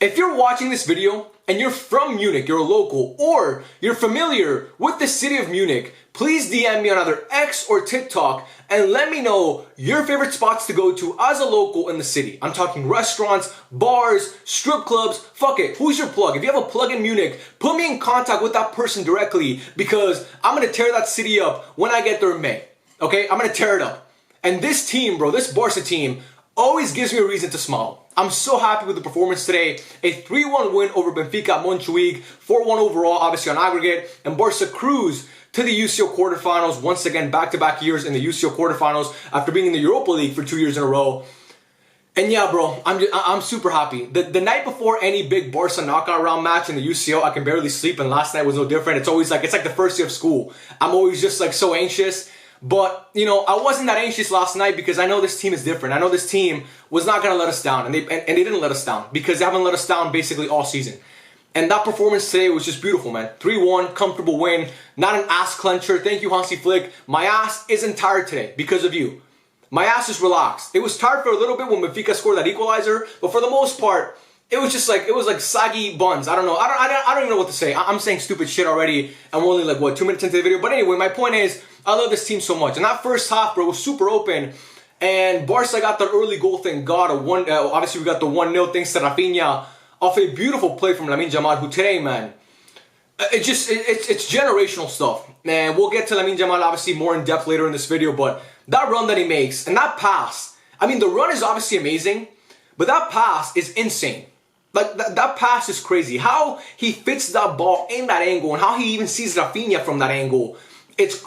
If you're watching this video and you're from Munich, you're a local, or you're familiar with the city of Munich, please DM me on either X or TikTok and let me know your favorite spots to go to as a local in the city. I'm talking restaurants, bars, strip clubs, fuck it, who's your plug? If you have a plug in Munich, put me in contact with that person directly because I'm gonna tear that city up when I get there in May. Okay, I'm gonna tear it up. And this team, bro, this Barca team, always gives me a reason to smile. I'm so happy with the performance today. A 3-1 win over Benfica at Munich, 4-1 overall, obviously on aggregate, and Barca cruise to the UCL quarterfinals once again, back-to-back years in the UCL quarterfinals after being in the Europa League for 2 years in a row. And yeah, bro, I'm super happy. The night before any big Barca knockout round match in the UCL, I can barely sleep, and last night was no different. It's like the first day of school. I'm always just like so anxious. But, you know, I wasn't that anxious last night because I know this team is different. I know this team was not going to let us down. And they didn't let us down because they haven't let us down basically all season. And that performance today was just beautiful, man. 3-1, comfortable win. Not an ass clencher. Thank you, Hansi Flick. My ass isn't tired today because of you. My ass is relaxed. It was tired for a little bit when Benfica scored that equalizer. But for the most part, it was like saggy buns. I don't know. I don't even know what to say. I'm saying stupid shit already. And we're only like, what, 2 minutes into the video? But anyway, my point is, I love this team so much. And that first half, bro, was super open. And Barca got the early goal, thank God. Obviously, we got the 1-0 thanks to Raphinha off a beautiful play from Lamine Yamal, who today, man, it's generational stuff. And we'll get to Lamine Yamal, obviously, more in depth later in this video. But that run that he makes and that pass, I mean, the run is obviously amazing, but that pass is insane. Like, that pass is crazy. How he fits that ball in that angle and how he even sees Raphinha from that angle, it's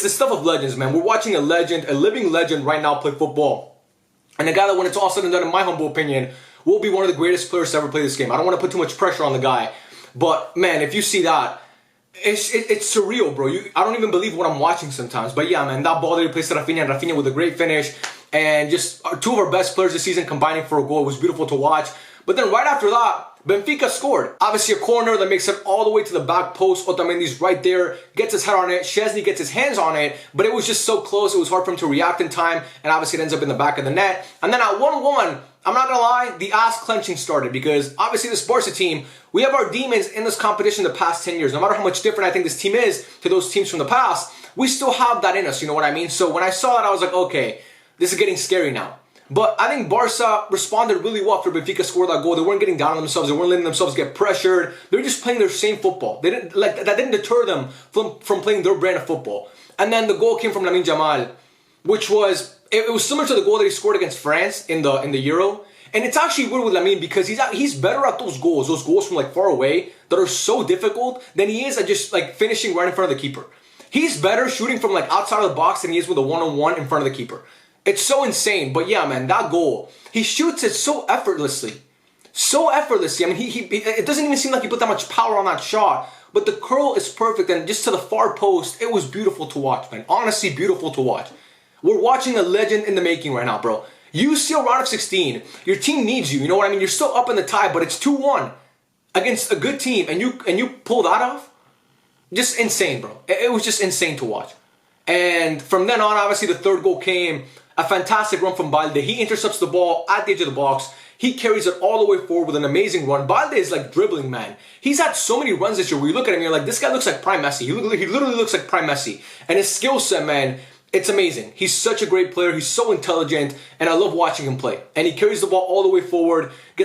the stuff of legends, man. We're watching a legend, a living legend right now play football. And a guy that, when it's all said and done, in my humble opinion, will be one of the greatest players to ever play this game. I don't want to put too much pressure on the guy. But, man, if you see that, it's surreal, bro. I don't even believe what I'm watching sometimes. But, yeah, man, that ball that he placed to Raphinha, and Raphinha with a great finish. And just two of our best players this season combining for a goal. It was beautiful to watch. But then right after that, Benfica scored. Obviously a corner that makes it all the way to the back post. Otamendi's right there, gets his head on it. Szczesny gets his hands on it, but it was just so close. It was hard for him to react in time, and obviously it ends up in the back of the net. And then at 1-1, I'm not gonna lie, the ass clenching started because obviously this Barca team, we have our demons in this competition the past 10 years. No matter how much different I think this team is to those teams from the past, we still have that in us, you know what I mean? So when I saw that, I was like, okay, this is getting scary now. But I think Barca responded really well after Benfica scored that goal. They weren't getting down on themselves. They weren't letting themselves get pressured. They were just playing their same football. They didn't that didn't deter them from playing their brand of football. And then the goal came from Lamine Yamal, which was it was similar to the goal that he scored against France in the Euro. And it's actually weird with Lamine because he's better at those goals from like far away that are so difficult than he is at just like finishing right in front of the keeper. He's better shooting from like outside of the box than he is with a one-on-one in front of the keeper. It's so insane, but yeah, man, that goal, he shoots it so effortlessly. So effortlessly. I mean, it doesn't even seem like he put that much power on that shot, but the curl is perfect, and just to the far post, it was beautiful to watch, man. Honestly, beautiful to watch. We're watching a legend in the making right now, bro. UCL round of 16, your team needs you, you know what I mean? You're still up in the tie, but it's 2-1 against a good team, and you pull that off? Just insane, bro. It was just insane to watch. And from then on, obviously, the third goal came. A fantastic run from Balde. He intercepts the ball at the edge of the box. He carries it all the way forward with an amazing run. Balde is like dribbling, man. He's had so many runs this year where you look at him and you're like, this guy looks like prime Messi. He literally looks like prime Messi. And his skill set, man, it's amazing. He's such a great player. He's so intelligent. And I love watching him play. And he carries the ball all the way forward. I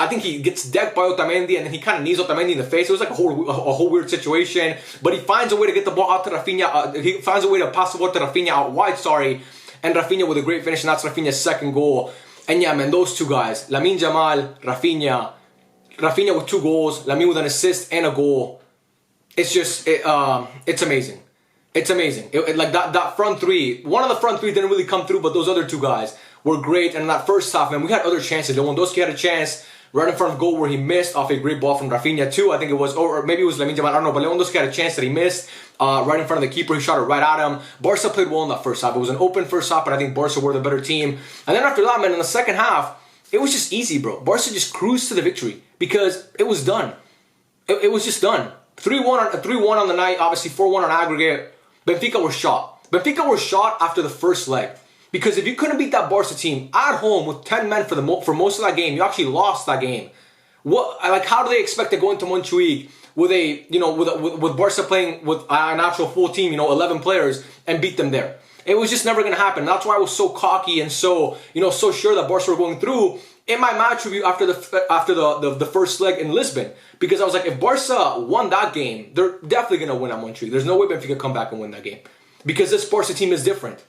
think he gets decked by Otamendi, and then he kind of knees Otamendi in the face. It was like a whole weird situation. But he finds a way to get the ball out to Raphinha. He finds a way to pass the ball to Raphinha out wide, and Raphinha with a great finish, and that's Raphinha's second goal. And yeah, man, those two guys, Lamine Yamal, Raphinha with 2 goals, Lamine with an assist and a goal. It's just, it's amazing. It's amazing. Like that front three, one of the front three didn't really come through, but those other 2 guys were great. And in that first half, man, we had other chances. Lewandowski had a chance right in front of goal where he missed off a great ball from Raphinha too. I think it was, or maybe it was Lamine Yamal, I don't know, but Lewandowski had a chance that he missed right in front of the keeper. He shot it right at him. Barca played well in that first half. It was an open first half, but I think Barca were the better team. And then after that, man, in the second half, it was just easy, bro. Barca just cruised to the victory because it was done. It was just done. 3-1 on the night, obviously 4-1 on aggregate. Benfica were shot. Benfica were shot after the first leg. Because if you couldn't beat that Barca team at home with 10 men for most of that game, you actually lost that game. How do they expect to go into Montjuic with with Barca playing with an actual full team, 11 players, and beat them there? It was just never going to happen. That's why I was so cocky and so sure that Barca were going through in my match review after the first leg in Lisbon, because I was like, if Barca won that game, they're definitely going to win at Montjuic. There's no way Benfica come back and win that game, because this Barca team is different.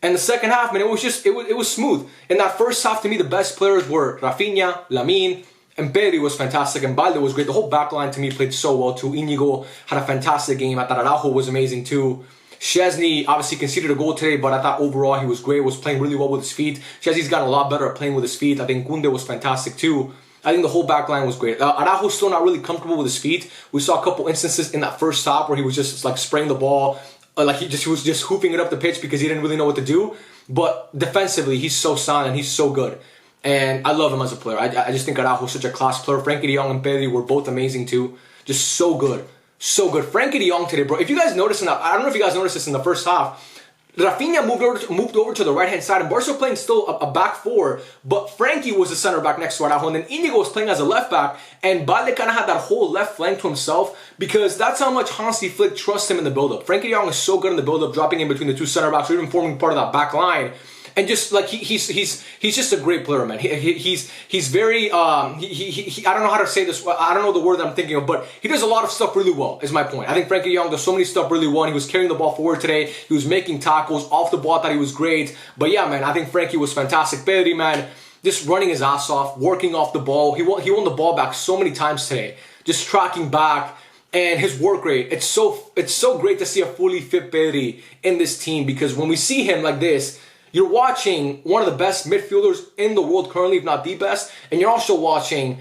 And the second half, man, it was smooth. In that first half, to me, the best players were Raphinha, Lamine, and Pedri was fantastic, and Balde was great. The whole back line to me played so well too. Inigo had a fantastic game. I thought Araujo was amazing too. Szczesny obviously conceded a goal today, but I thought overall he was great, was playing really well with his feet. Szczesny's gotten a lot better at playing with his feet. I think Kunde was fantastic too. I think the whole back line was great. Araujo's still not really comfortable with his feet. We saw a couple instances in that first stop where he was just like spraying the ball, he was just hooping it up the pitch because he didn't really know what to do. But defensively, he's so sound and he's so good. And I love him as a player. I just think Araujo's such a class player. Frankie de Jong and Pedri were both amazing too. Just so good. So good. Frankie de Jong today, bro. If you guys noticed I don't know if you guys noticed this in the first half, Raphinha moved over to the right-hand side, and Barca playing still a back four, but Frankie was the center back next to Araujo, and then Inigo was playing as a left back, and Balde kind of had that whole left flank to himself, because that's how much Hansi Flick trusts him in the build-up. Frankie de Jong is so good in the build-up, dropping in between the two center backs, or even forming part of that back line. And just like he's just a great player, man. He's very I don't know how to say this. I don't know the word that I'm thinking of, but he does a lot of stuff really well. Is my point. I think Frankie de Jong does so many stuff really well. He was carrying the ball forward today. He was making tackles off the ball. I thought he was great. But yeah, man, I think Frankie was fantastic. Pedri, man, just running his ass off, working off the ball. He won the ball back so many times today, just tracking back. And his work rate, it's so great to see a fully fit Pedri in this team, because when we see him like this, you're watching one of the best midfielders in the world currently, if not the best, and you're also watching,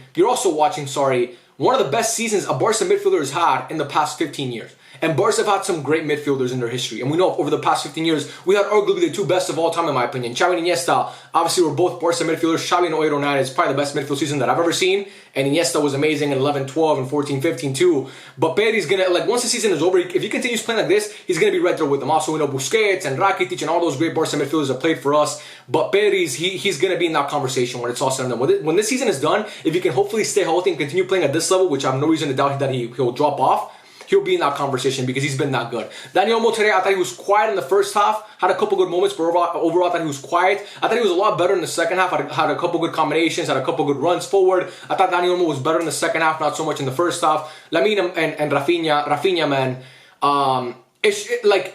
one of the best seasons a Barca midfielder has had in the past 15 years. And Barca have had some great midfielders in their history. And we know over the past 15 years, we had arguably the two best of all time, in my opinion. Xavi and Iniesta, obviously, were both Barca midfielders. Xavi in 08-09 is probably the best midfield season that I've ever seen. And Iniesta was amazing in 11-12 and 14-15 too. But Pedri's going to, once the season is over, if he continues playing like this, he's going to be right there with them. Also, we know Busquets and Rakitic and all those great Barca midfielders that played for us. But Pedri's, he's going to be in that conversation when it's all said and done. When this season is done, if he can hopefully stay healthy and continue playing at this level, which I have no reason to doubt that he'll drop off, he'll be in that conversation because he's been that good. Dani Olmo today, I thought he was quiet in the first half, had a couple good moments, but overall I thought he was quiet. I thought he was a lot better in the second half, had a couple good combinations, had a couple good runs forward. I thought Dani Olmo was better in the second half, not so much in the first half. Lamine and Raphinha, man,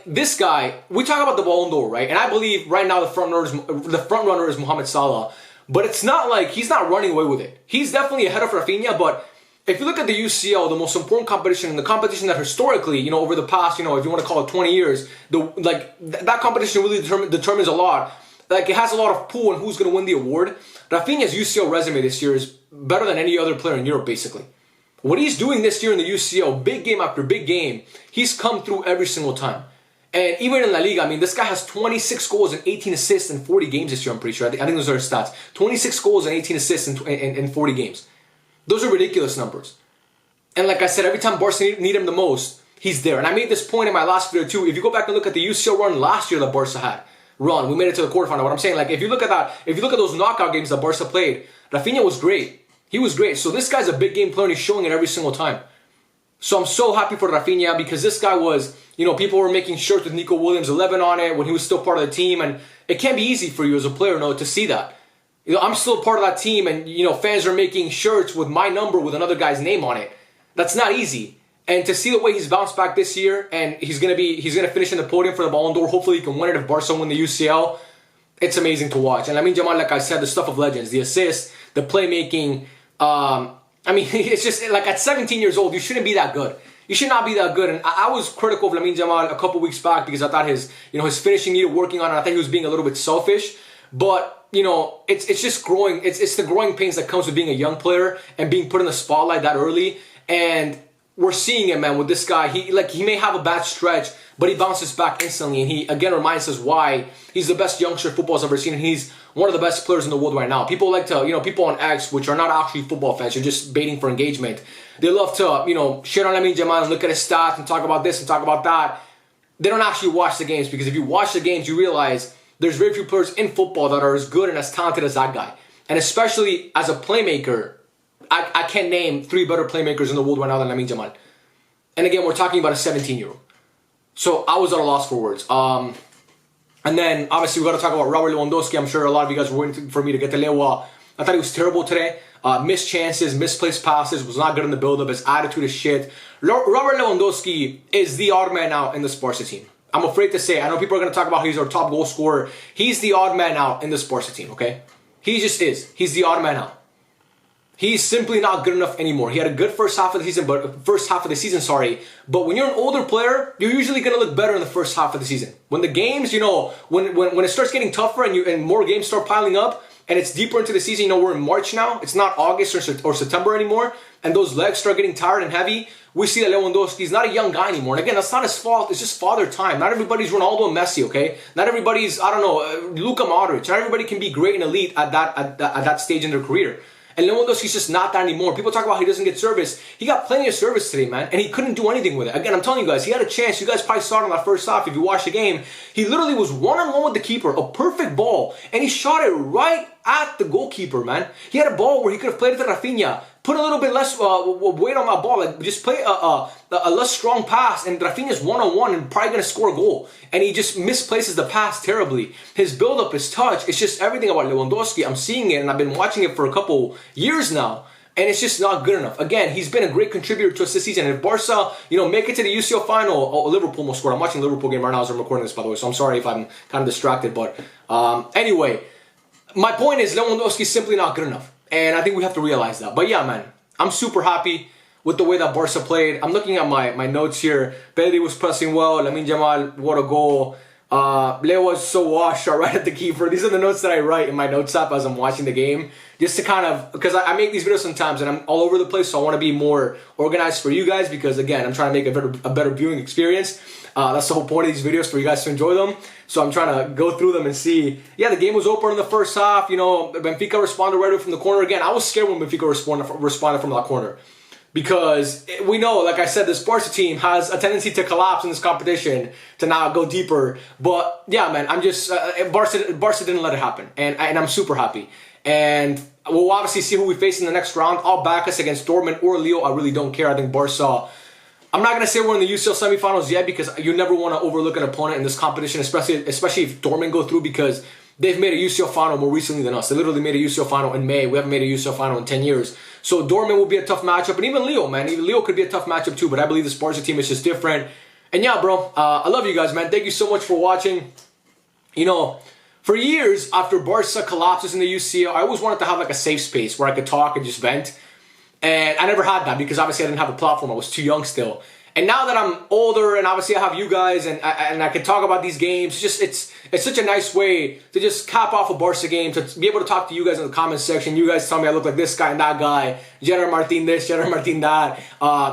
this guy, we talk about the Ballon d'Or, right? And I believe right now the front runner is Mohamed Salah, but it's not like he's not running away with it. He's definitely ahead of Raphinha, but if you look at the UCL, the most important competition, and the competition that historically, over the past, if you want to call it 20 years, that competition really determines a lot. It has a lot of pull on who's going to win the award. Raphinha's UCL resume this year is better than any other player in Europe, basically. What he's doing this year in the UCL, big game after big game, he's come through every single time. And even in La Liga, this guy has 26 goals and 18 assists in 40 games this year, I'm pretty sure. I think those are his stats. 26 goals and 18 assists in 40 games. Those are ridiculous numbers. And like I said, every time Barca need him the most, he's there. And I made this point in my last video too. If you go back and look at the UCL run last year that Barca had, we made it to the quarterfinal. What I'm saying, if you look at that, if you look at those knockout games that Barca played, Raphinha was great. He was great. So this guy's a big game player and he's showing it every single time. So I'm so happy for Raphinha because this guy was, people were making shirts with Nico Williams 11 on it when he was still part of the team. And it can't be easy for you as a player, to see that. I'm still part of that team and, fans are making shirts with my number with another guy's name on it. That's not easy. And to see the way he's bounced back this year and he's going to finish in the podium for the Ballon d'Or. Hopefully he can win it if Barca win the UCL. It's amazing to watch. And Lamine Yamal, like I said, the stuff of legends, the assists, the playmaking. It's just at 17 years old, you shouldn't be that good. You should not be that good. And I was critical of Lamine Yamal a couple weeks back because I thought his finishing needed working on it. I think he was being a little bit selfish. But it's just growing. It's the growing pains that comes with being a young player and being put in the spotlight that early. And we're seeing it, man, with this guy. He may have a bad stretch, but he bounces back instantly. And he again reminds us why he's the best youngster football's ever seen. And he's one of the best players in the world right now. People like to, people on X, which are not actually football fans, you're just baiting for engagement. They love to, shit on Lamine Yamal and look at his stats and talk about this and talk about that. They don't actually watch the games because if you watch the games, you realize there's very few players in football that are as good and as talented as that guy. And especially as a playmaker, I can't name 3 better playmakers in the world right now than Lamine Yamal. And again, we're talking about a 17-year-old. So I was at a loss for words. And then, obviously, we got to talk about Robert Lewandowski. I'm sure a lot of you guys were waiting for me to get to Lewa. I thought he was terrible today. Missed chances, misplaced passes, was not good in the build-up. His attitude is shit. Robert Lewandowski is the odd man out in this Barca team. I'm afraid to say. I know people are going to talk about he's our top goal scorer. He's the odd man out in this Barca team, okay? He just is. He's the odd man out. He's simply not good enough anymore. He had a good first half of the season, but when you're an older player, you're usually gonna look better in the first half of the season. When the games, when it starts getting tougher and more games start piling up, and it's deeper into the season, we're in March now. It's not August or September anymore, and those legs start getting tired and heavy. We see that Lewandowski's not a young guy anymore. And again, that's not his fault. It's just father time. Not everybody's Ronaldo and Messi, okay? Not everybody's, Luka Modric. Not everybody can be great and elite at that stage in their career. And Lewandowski's just not that anymore. People talk about he doesn't get service. He got plenty of service today, man, and he couldn't do anything with it. Again, I'm telling you guys, he had a chance. You guys probably saw it in that first half if you watched the game. He literally was one-on-one with the keeper, a perfect ball, and he shot it right at the goalkeeper, man. He had a ball where he could have played it to Raphinha, put a little bit less weight on that ball, like just play a less strong pass, and Raphinha's one-on-one and probably going to score a goal. And he just misplaces the pass terribly. His build-up, his touch, it's just everything about Lewandowski. I'm seeing it, and I've been watching it for a couple years now, and it's just not good enough. Again, he's been a great contributor to us this season. And if Barca, make it to the UCL final, Liverpool will score. I'm watching the Liverpool game right now as I'm recording this, by the way, so I'm sorry if I'm kind of distracted. But anyway, my point is Lewandowski's simply not good enough. And I think we have to realize that. But yeah, man, I'm super happy with the way that Barca played. I'm looking at my notes here. Pedri was pressing well. Lamine Yamal, what a goal. Leo was so washed, shot right at the keeper. These are the notes that I write in my notes app as I'm watching the game. Just to kind of, because I make these videos sometimes and I'm all over the place, so I want to be more organized for you guys because, again, I'm trying to make a better viewing experience. That's the whole point of these videos, for you guys to enjoy them. So I'm trying to go through them and see. Yeah, the game was open in the first half. Benfica responded right away from the corner. Again, I was scared when Benfica responded from that corner. Because we know, like I said, this Barca team has a tendency to collapse in this competition, to now go deeper. But yeah, man, I'm just Barca didn't let it happen, and I'm super happy. And we'll obviously see who we face in the next round. I'll back us against Dortmund or Leo. I really don't care. I think Barca. I'm not gonna say we're in the UCL semifinals yet because you never want to overlook an opponent in this competition, especially if Dortmund go through, because they've made a UCL final more recently than us. They literally made a UCL final in May. We haven't made a UCL final in 10 years. So Dortmund will be a tough matchup. And even Leo, man. Even Leo could be a tough matchup too. But I believe this Barca team is just different. And yeah, bro. I love you guys, man. Thank you so much for watching. For years after Barca collapses in the UCL, I always wanted to have like a safe space where I could talk and just vent. And I never had that because obviously I didn't have a platform. I was too young still. And now that I'm older and obviously I have you guys and I can talk about these games, it's such a nice way to just cap off a Barca game, to be able to talk to you guys in the comment section. You guys tell me I look like this guy and that guy, Gerard Martin this, Gerard Martin that,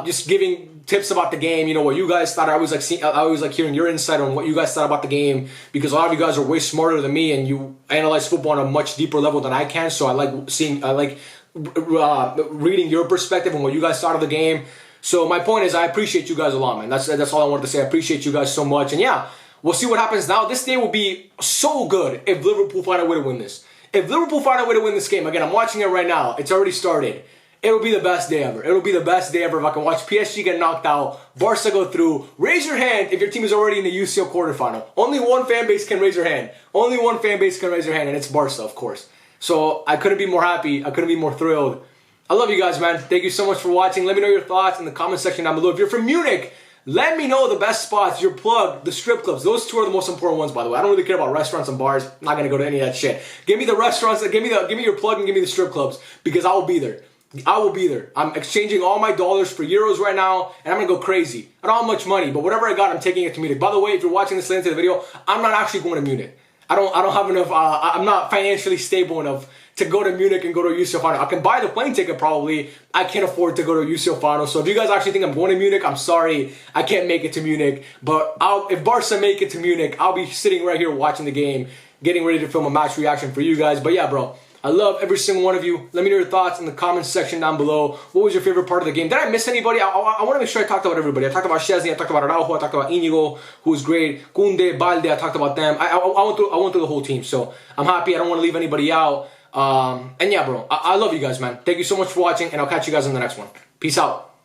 just giving tips about the game, what you guys thought. I always like hearing your insight on what you guys thought about the game, because a lot of you guys are way smarter than me and you analyze football on a much deeper level than I can. So I like reading your perspective on what you guys thought of the game. So my point is, I appreciate you guys a lot, man. That's all I wanted to say. I appreciate you guys so much. And yeah, we'll see what happens now. This day will be so good if Liverpool find a way to win this. If Liverpool find a way to win this game, again, I'm watching it right now. It's already started. It'll be the best day ever. It'll be the best day ever if I can watch PSG get knocked out, Barca go through. Raise your hand if your team is already in the UCL quarterfinal. Only one fan base can raise their hand. Only one fan base can raise their hand, and it's Barca, of course. So I couldn't be more happy. I couldn't be more thrilled. I love you guys, man. Thank you so much for watching. Let me know your thoughts in the comment section down below. If you're from Munich, let me know the best spots, your plug, the strip clubs. Those two are the most important ones, by the way. I don't really care about restaurants and bars. I'm not going to go to any of that shit. Give me the restaurants, give me your plug, and give me the strip clubs, because I will be there. I will be there. I'm exchanging all my dollars for euros right now, and I'm going to go crazy. I don't have much money, but whatever I got, I'm taking it to Munich. By the way, if you're watching this later to the video, I'm not actually going to Munich. I don't have enough, I'm not financially stable enough to go to Munich and go to a UCL final. I can buy the plane ticket probably. I can't afford to go to a UCL final. So if you guys actually think I'm going to Munich, I'm sorry. I can't make it to Munich. But if Barca make it to Munich, I'll be sitting right here watching the game, getting ready to film a match reaction for you guys. But yeah, bro, I love every single one of you. Let me know your thoughts in the comments section down below. What was your favorite part of the game? Did I miss anybody? I want to make sure I talked about everybody. I talked about Szczesny, I talked about Araujo, I talked about Inigo, who was great. Kunde, Balde, I talked about them. I went through the whole team. So I'm happy. I don't want to leave anybody out. And yeah, bro, I love you guys, man. Thank you so much for watching, and I'll catch you guys on the next one. Peace out.